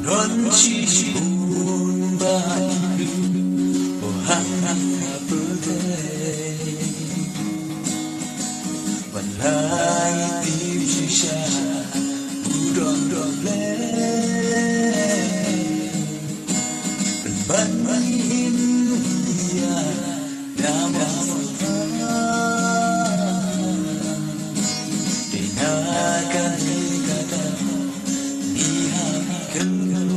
non ci buồn bao oh happy birthdayวันลายตีชิชาผู้ดอมดอมเล่เป็นบันอินยาดามาฟ้าได้นากันกันมีหากันโล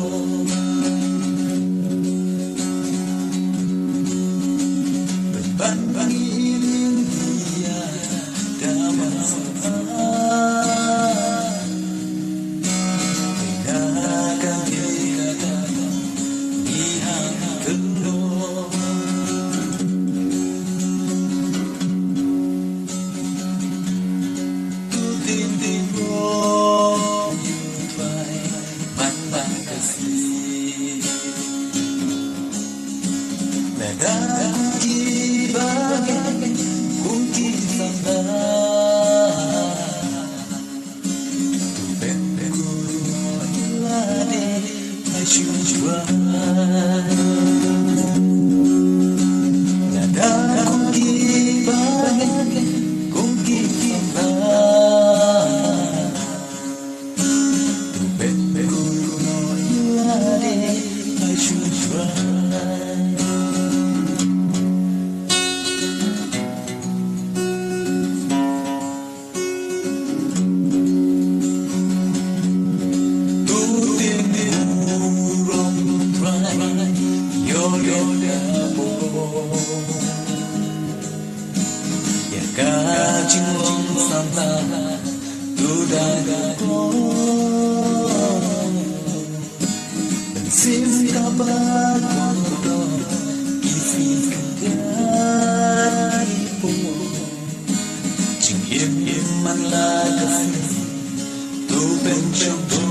เป็นบันอินยาดามาฟ้าได้นากันกันมีหากันโลDaki bagai kunci sandal tu beku lade asyujuan nada kunci bagai kunci sandal tu beku lade asyujuan Kajing wong santa Tudang klong Bensin kabar kondo Isi kagari po Jing im man la kasi Tu ben chong